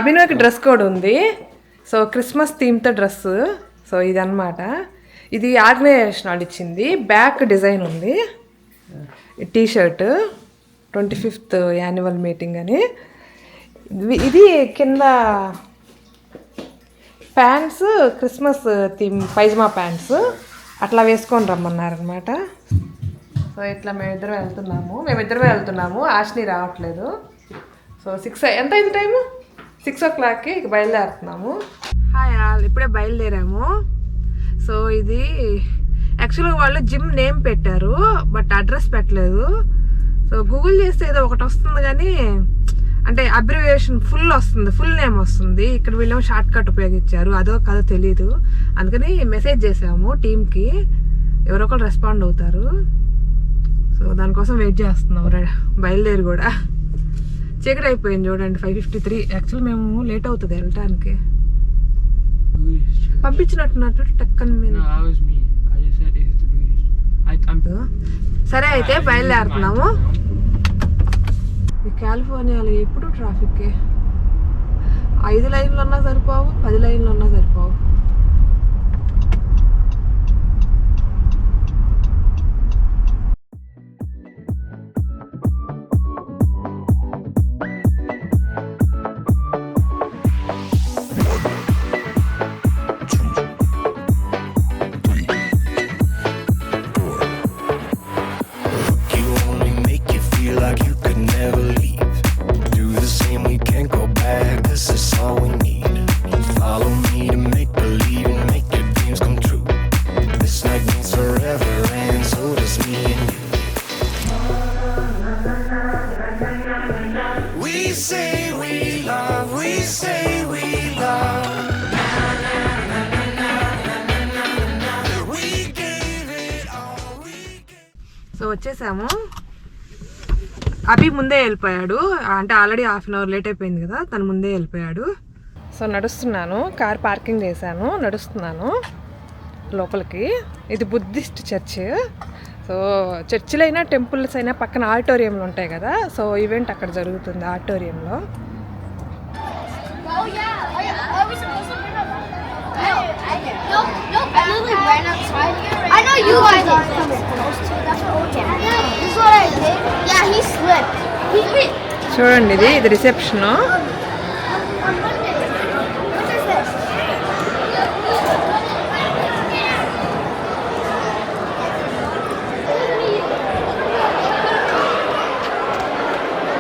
అభినవ్కి dress code ఉంది. So Christmas థీమ్తో dress. So ఇదన్నమాట. ఇది ఆర్గనైజేషన్ వాళ్ళు ఇచ్చింది. బ్యాక్ డిజైన్ ఉంది. టీషర్ట్ 25th యాన్యువల్ మీటింగ్ అని. ఇది కింద pants Christmas theme pyjama pants అట్లా వేసుకొని రమ్మన్నారనమాట. సో ఇట్లా మేమిద్దరమే వెళ్తున్నాము. ఆశ్ని రావట్లేదు. సో 6 ఎంత అయింది టైము? 6 o'clockకి ఇక బయలుదేరుతున్నాము. హాయ్ ఆల్, ఇప్పుడే బయలుదేరాము. సో ఇది యాక్చువల్గా వాళ్ళు జిమ్ నేమ్ పెట్టారు, బట్ అడ్రస్ పెట్టలేదు. సో గూగుల్ చేస్తే ఏదో ఒకటి వస్తుంది కానీ అంటే అబ్రివేషన్ ఫుల్ నేమ్ వస్తుంది. ఇక్కడ వీళ్ళేమో షార్ట్ కట్ ఉపయోగించారు, అదో కాదో తెలీదు. అందుకని మెసేజ్ చేసాము టీమ్కి, ఎవరో ఒకరు రెస్పాండ్ అవుతారు. సో దానికోసం వెయిట్ చేస్తున్నాం. బయలుదేరి కూడా చీకటి అయిపోయింది చూడండి. 5:53. యాక్చువల్ మేము లేట్ అవుతుంది వెళ్ళటానికి. పంపించినట్టున్నట్టు టక్కన మీద. సరే అయితే బయలుదేరుతున్నాము. ఈ కాలిఫోర్నియాలో ఎప్పుడు ట్రాఫిక్ 5 లైన్లు ఉన్నా సరిపోవు, 10 లైన్లు ఉన్నా సరిపోవు. సో వచ్చేసాము. అభి ముందే వెళ్ళిపోయాడు, అంటే ఆల్రెడీ 1/2 hour లేట్ అయిపోయింది కదా, తను ముందే వెళ్ళిపోయాడు. సో నడుస్తున్నాను, కార్ పార్కింగ్ చేశాను, నడుస్తున్నాను లోపలికి. ఇది బుద్ధిస్ట్ చర్చ్. సో చర్చిలు అయినా టెంపుల్స్ అయినా పక్కన ఆడిటోరియంలు ఉంటాయి కదా, సో ఈవెంట్ అక్కడ జరుగుతుంది ఆడిటోరియంలో. I know you guys are coming close to. That's what this is what I did. Yeah, he slipped. He hit. చూడండి, ఇది reception. On Monday. What is this?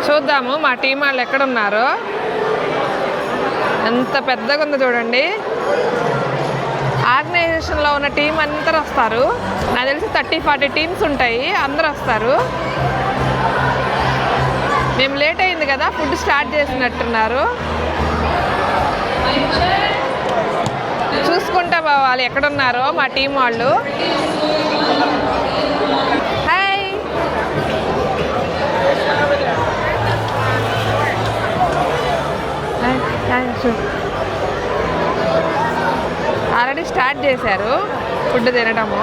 చూద్దాము మా టీం వాళ్ళు ఎక్కడున్నారో. ఎంత పెద్దగా ఉందో చూడండి. ఆర్గనైజేషన్లో ఉన్న టీం అందరూ వస్తారు. నాకు తెలిసి 30-40 టీమ్స్ ఉంటాయి, అందరూ వస్తారు. మేము లేట్ అయింది కదా, ఫుడ్ స్టార్ట్ చేసినట్టున్నారు. చూసుకుంటా పోవాలి ఎక్కడున్నారో మా టీం వాళ్ళు. హాయ్, ఆల్రెడీ స్టార్ట్ చేశారు ఫుడ్ తినడము.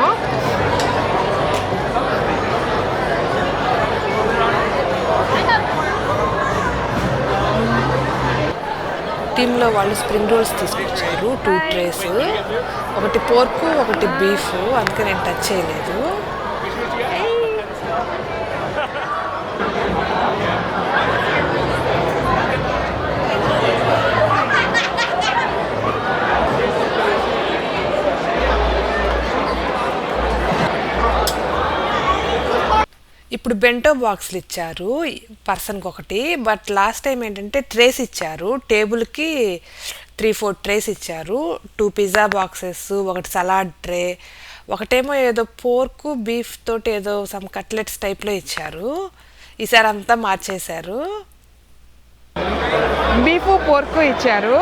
టీంలో వాళ్ళు స్ప్రింగ్ రోల్స్ తీసుకొచ్చారు, 2 trays. ఒకటి పోర్కు, ఒకటి బీఫ్. అందుకే నేను టచ్ చేయలేదు. ఇప్పుడు బెంటో బాక్స్లు ఇచ్చారు పర్సన్కి ఒకటి. బట్ లాస్ట్ టైం ఏంటంటే ట్రేస్ ఇచ్చారు, టేబుల్కి 3-4 ట్రేస్ ఇచ్చారు. 2 పిజ్జా బాక్సెస్, ఒకటి సలాడ్ ట్రే, ఒకటేమో ఏదో పోర్కు బీఫ్ తోటి ఏదో సమ్ కట్లెట్స్ టైప్లో ఇచ్చారు. ఈసారి అంతా మార్చేశారు. బీఫ్ పోర్కు ఇచ్చారు.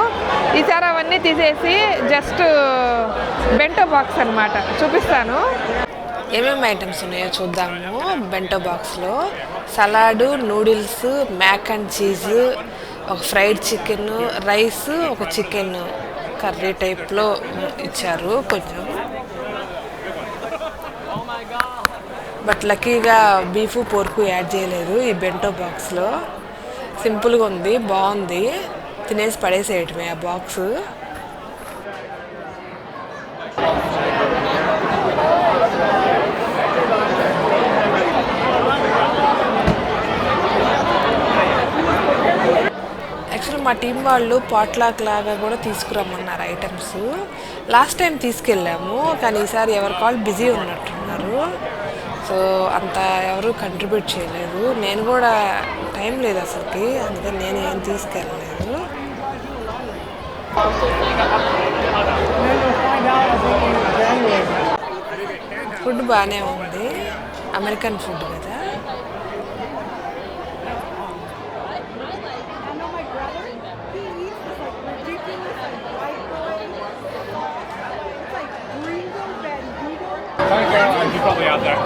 ఈసారి అవన్నీ తీసేసి జస్ట్ బెంటో బాక్స్ అన్నమాట. చూపిస్తాను ఏమేమి ఐటమ్స్ ఉన్నాయో చూద్దాము. బెంటో బాక్స్లో salad, noodles, mac and cheese, ఒక ఫ్రైడ్ చికెన్, రైస్, ఒక చికెన్ కర్రీ టైప్లో ఇచ్చారు కొంచెం. బట్ లక్కీగా బీఫ్ పోర్కు యాడ్ చేయలేదు ఈ బెంటో బాక్స్లో. సింపుల్గా ఉంది, బాగుంది. తినేసి పడేసేయటమే ఆ బాక్స్. యాక్చువల్లీ మా టీం వాళ్ళు పాట్లాక్ లాగా కూడా తీసుకురమ్మన్నారు ఐటమ్స్. లాస్ట్ టైం తీసుకెళ్ళాము, కానీ ఈసారి ఎవరి కాల్ బిజీ ఉన్నట్టున్నారు. సో అంత ఎవరు కంట్రిబ్యూట్ చేయలేదు. నేను కూడా టైం లేదు అసలుకి, అందుకని నేను ఏం తీసుకెళ్ళలేదు. ఫుడ్ బాగానే ఉంది, అమెరికన్ ఫుడ్ కదా. He's probably out there.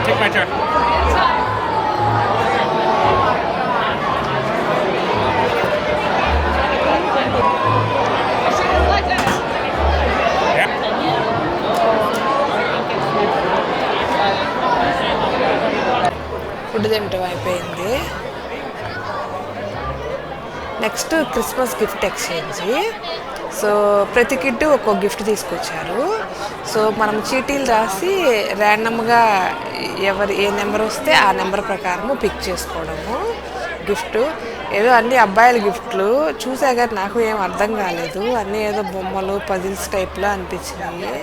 Take my turn. Food తింటాం అయిపోయింది. Next Christmas gift exchange. So ప్రతి కిట్ ఒక్కో గిఫ్ట్ తీసుకొచ్చారు. సో మనం చీటీలు రాసి ర్యాండమ్గా ఎవరు ఏ నెంబర్ వస్తే ఆ నెంబర్ ప్రకారము పిక్ చేసుకోవడము గిఫ్ట్. ఏదో అన్ని అబ్బాయిల గిఫ్ట్లు చూసాక నాకు ఏం అర్థం కాలేదు, అన్నీ ఏదో బొమ్మలు పజిల్స్ టైప్లో అనిపించినాయి.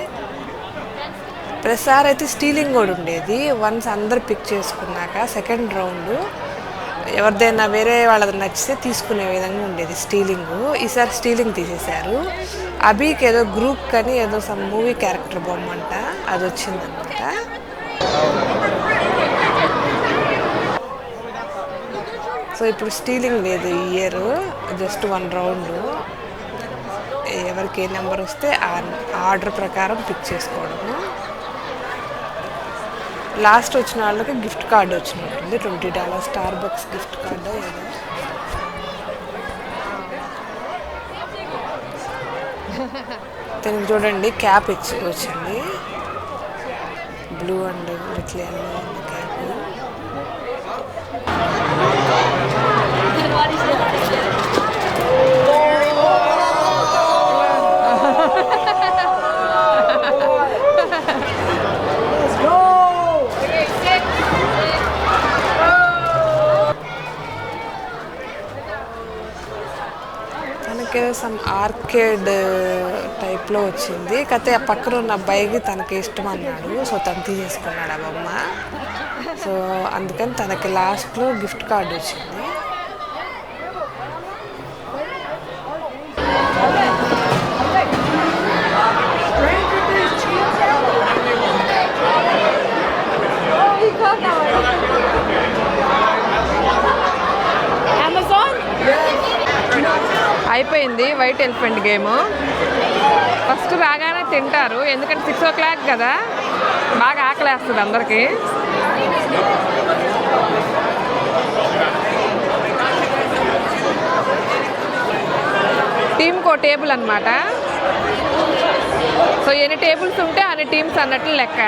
ప్రతిసారి అయితే స్టీలింగ్ కూడా ఉండేది. వన్స్ అందరు పిక్ చేసుకున్నాక సెకండ్ రౌండ్ ఎవరిదైనా వేరే వాళ్ళది నచ్చితే తీసుకునే విధంగా ఉండేది స్టీలింగ్. ఈసారి స్టీలింగ్ తీసేశారు. అభికి ఏదో గ్రూప్ కానీ ఏదో సమ్ మూవీ క్యారెక్టర్ బొమ్మ అంట, అది వచ్చిందనమాట. సో ఇప్పుడు స్టీలింగ్ లేదు ఈ ఇయర్, జస్ట్ 1 రౌండ్. ఎవరికి ఏ నెంబర్ వస్తే ఆ ఆర్డర్ ప్రకారం పిక్ చేసుకోవడము. లాస్ట్ వచ్చిన వాళ్ళకి గిఫ్ట్ కార్డు వచ్చినట్టుంది, $20 స్టార్బక్స్ గిఫ్ట్ కార్డు ఏదో. దీనికి చూడండి క్యాప్ వచ్చింది, బ్లూ అండ్ విత్ ఎల్లో ఉన్న క్యాప్. తనకేదో సమ్ ఆర్కేడ్ టైప్లో వచ్చింది. కాకపోతే ఆ పక్కన ఉన్న అబ్బాయికి తనకి ఇష్టం అన్నాడు, సో తను తీసేసుకున్నాడు ఆ బొమ్మ. సో అందుకని తనకి లాస్ట్లో గిఫ్ట్ కార్డు వచ్చింది. అయిపోయింది వైట్ ఎలిఫెంట్ గేమ్. ఫస్ట్ రాగానే తింటారు, ఎందుకంటే 6 o'clock కదా, బాగా ఆకలేస్తుంది అందరికీ. టీమ్కో టేబుల్ అన్నమాట. సో ఎన్ని టేబుల్స్ ఉంటే అన్ని టీమ్స్ అన్నట్లు లెక్క.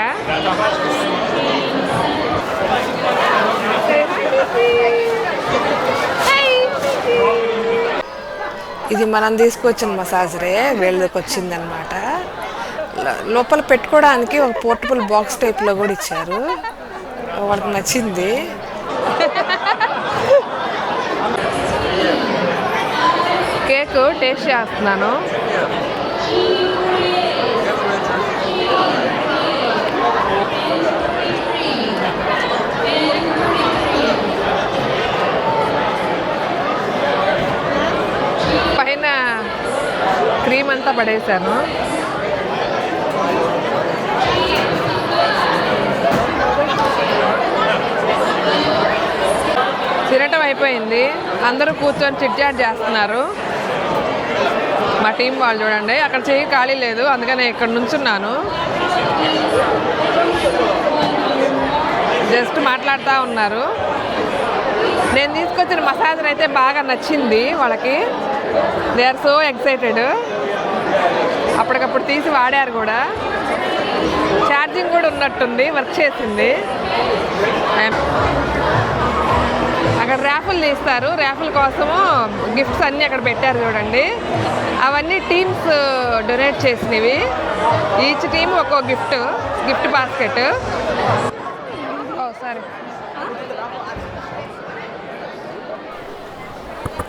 ఇది మనం తీసుకొచ్చిన మసాజరే వీళ్ళకి వచ్చిందనమాట. లోపల పెట్టుకోవడానికి ఒక పోర్టబుల్ బాక్స్ టైప్లో కూడా ఇచ్చారు, వాళ్ళకి నచ్చింది. కేక్ టేస్ట్ చేస్తున్నాను. పైన క్రీమ్ అంతా పడేసాను. తినటం అయిపోయింది, అందరూ కూర్చొని చిట్చాట్ చేస్తున్నారు. మా టీం వాళ్ళు చూడండి, అక్కడ చెయ్యి ఖాళీ లేదు, అందుకని ఇక్కడ నుంచున్నాను. జస్ట్ మాట్లాడుతూ ఉన్నారు. నేను తీసుకొచ్చిన మసాజర్ అయితే బాగా నచ్చింది వాళ్ళకి. They are so excited. అప్పటికప్పుడు తీసి వాడారు కూడా. ఛార్జింగ్ కూడా ఉన్నట్టుంది, వర్క్ చేసింది. అక్కడ ర్యాఫుల్ తీస్తారు. ర్యాఫుల్ కోసము గిఫ్ట్స్ అన్నీ అక్కడ పెట్టారు చూడండి. అవన్నీ టీమ్స్ డొనేట్ చేసినవి. ఈచ్ టీమ్ ఒక్కో గిఫ్ట్ బాస్కెట్. సరే,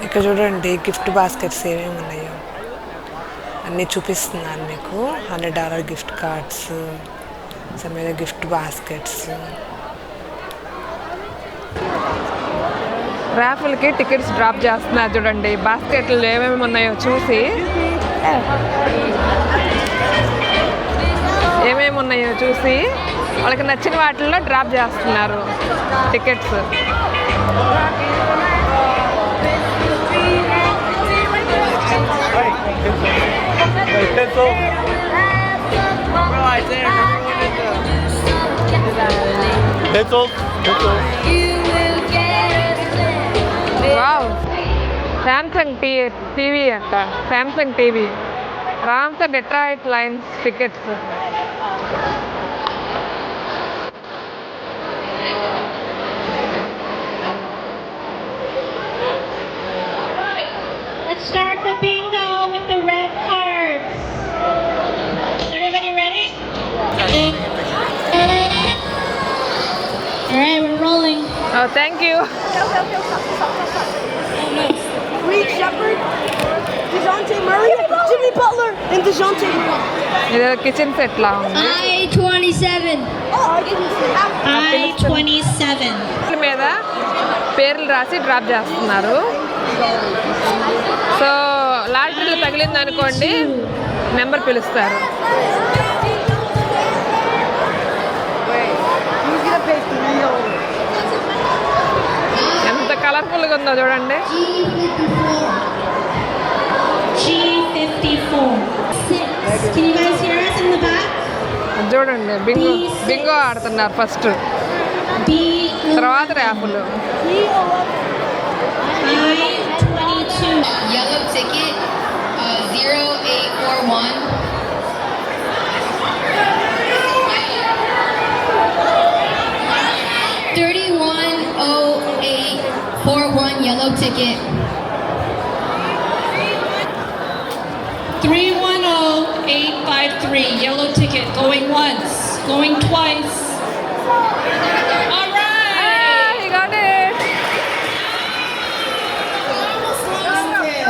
ఇక్కడ చూడండి గిఫ్ట్ బాస్కెట్స్ ఏమేమి ఉన్నాయో అన్నీ చూపిస్తున్నాను మీకు. $100 gift cards, some gift baskets. ర్యాఫుల్కి టికెట్స్ డ్రాప్ చేస్తున్నారు చూడండి. బాస్కెట్లు ఏమేమి ఉన్నాయో చూసి వాళ్ళకి నచ్చిన వాటిల్లో డ్రాప్ చేస్తున్నారు టికెట్స్. వావ్, శాంసంగ్ టీవీ అంట. Samsung TV, Rams Detroit Lions tickets. Let's start the bingo with the red cards. Everybody ready? All right, we're rolling. Oh, thank you. Reed Shepherd, DeJounte Murray, Jimmy Butler, and DeJounte Murray. ఇది kitchen set లా ఉంది. I-27. I-27. మీద పేర్లు రాసి drop చేస్తున్నారు. So లాటరీలో తగిలింది అనుకోండి, number పిలుస్తారు. ఎంత కలర్ఫుల్గా ఉందో చూడండి. G54. 6. Can you guys hear us in the back? చూడండి, బింగో ఆడుతున్నారు ఫస్ట్, తర్వాత ర్యాపులు. I-22. Yellow ticket 0841. $310841 yellow ticket. 310853 yellow ticket. Going once, going twice. All right. He got it.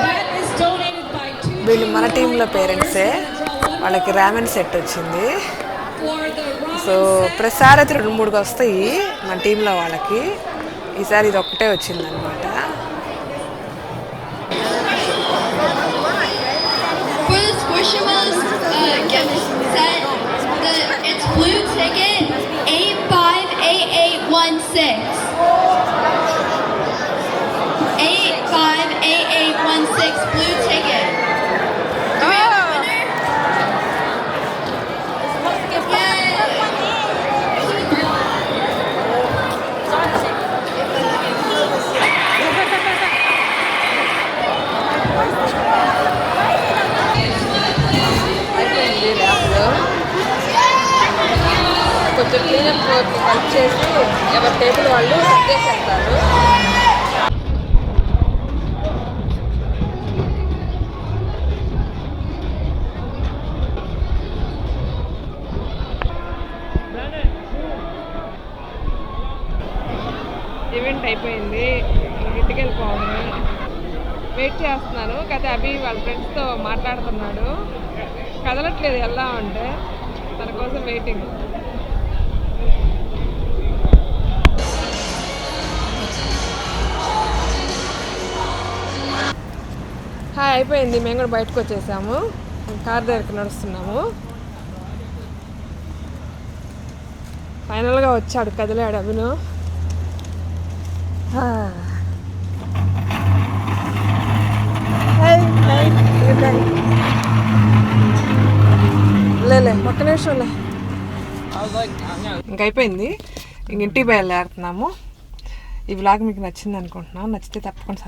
That is donated by two. వీళ్ళు మన టీంలో పేరెంట్సే. వాళ్ళకి రామెన్ set వచ్చింది. For the so ప్రతిసారి అయితే 2-3 వస్తాయి మన టీంలో వాళ్ళకి. ఈసారి ఇది ఒక్కటే వచ్చిందనమాట. For the Squishables gift set, it's blue ticket 858816. 858816 blue ticket. Do we have a winner? Yay! అయిపోయింది ర్యాప్లో. కొంచెం క్లీనప్ హెల్ప్ చేసి ఎవరి టేబుల్ వాళ్ళు సర్దేసేస్తారు. ఈవెంట్ అయిపోయింది, ఇంటికి వెళ్ళిపోవడమే. వెయిట్ చేస్తున్నాను కదా. అభి వాళ్ళ ఫ్రెండ్స్తో మాట్లాడుతున్నాడు, కదలట్లేదు వెళ్దాం అంటే. తన కోసం వెయిటింగ్. హాయ్, అయిపోయింది. మేము కూడా బయటకు వచ్చేసాము. కార్ దగ్గరికి నడుస్తున్నాము. ఫైనల్గా వచ్చాడు, కదిలాడు అభిను. లేలే, ఒక్క నిమిషంలే. ఇంకైపోయింది, ఇంటికి బయలుదేరుతున్నాము. ఈ వ్లాగ్ మీకు నచ్చింది అనుకుంటున్నాను. నచ్చితే తప్పకుండా